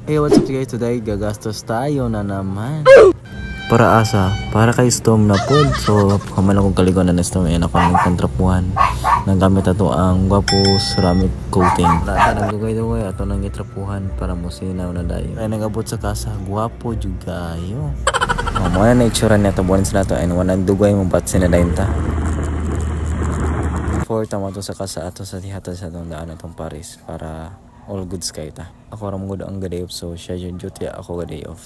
Hey, what's up guys? Today gagastos tayo na naman. Para asa? Para kay Storm na pod. So, kaman akong kaligon na Storm. Ayan ako ang kontrapuhan. Nagamit ato ang Guapo ceramic coating. Lata nagdugay-dugay ato nang itrapuhan para musinaw na dayo. Kaya nagabot sa kasa, Guapo juga ayo. Muna na itsura niya ito. Buwanin sila ito. And wanang dugay mong bat sinadayin ta. For tama ito sa kasa ato sa tihatan sa itong daan itong Paris. Para all goods kayo ta. Ako ram good ang day off, so siya yung duty, ako day off.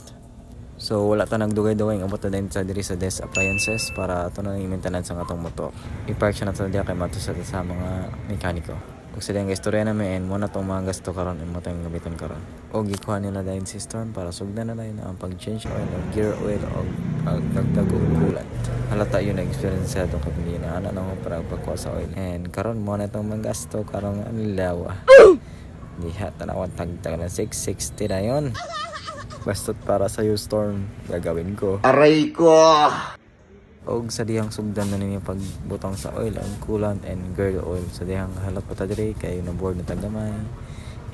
So wala ta nagdugay-dugay ang abot na din sa diri sa desk appliances para ito na yung maintenance ang atong motor. I-park siya na ito diya kay mato sa mga mekaniko. Kung sila yung istorya namin, muna itong mga gasto karon and mo tayong gabitan karon. O gikuha nila dahil si Storm para sugdan na dahil ang pag-change oil o gear oil o pagdagdag o coolant. Halata yun na experience sa itong kabili na anak na para pagkuha sa oil. And karon muna itong mga gasto karon ang lawa. Diha, tanawang tagtag na 660 na yun. Bastot para sa Storm, gagawin ko. Aray ko! Og sa dihang sugdan na ninyo pagbutang sa oil, ang coolant and gear oil. Sa dihang halap pa ta dire, kayo na board na tagamay.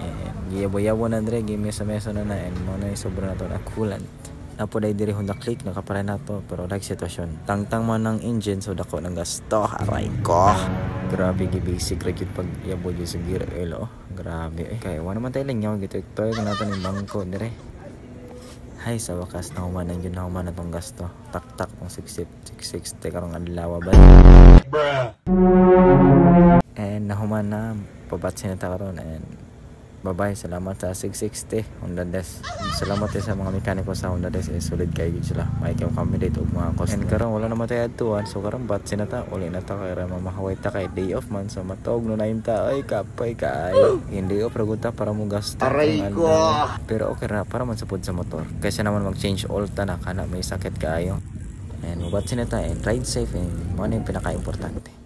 And giyabo-yabo na dire, gimesa-mesa na and muna yung sobra na to na coolant. Napo dahil diri Honda Click, nakaparay na to, pero like sitwasyon. Tangtang man ng engine, so dako ng gasto. Aray ko! Grabe, basic regular pag yabo dyan sa gear oil, oh. Grabe, eh. Kaya wala naman tayo lang nyaw, gito. Ito yung natin yung bangko, dire. Hay, sa wakas, nahumanan yun, nahumanan tong gasto. Tak-tak, ng 660, karong adlawa ba? And nahuman na, pabatsin na ta karon and bye-bye, salamat sa 660 Honda Des. Salamat sa mga mekaniko sa Honda Des, solid kayo sila. May kayo accommodate og mga cost. And karon wala naman tayo atuan, so karon batsin na ta, uli na ta kay mamahaway ta kay day off man, so matog no na ta. Ay kapay kaayo. Hindi off raguta para mo gasto. Aray ko. Pero okay ra para man sa pod sa motor. Kaysa naman mag-change oil ta na kana may sakit kaayo. And batsin na ta and ride safe and mo na yung pinaka-importante.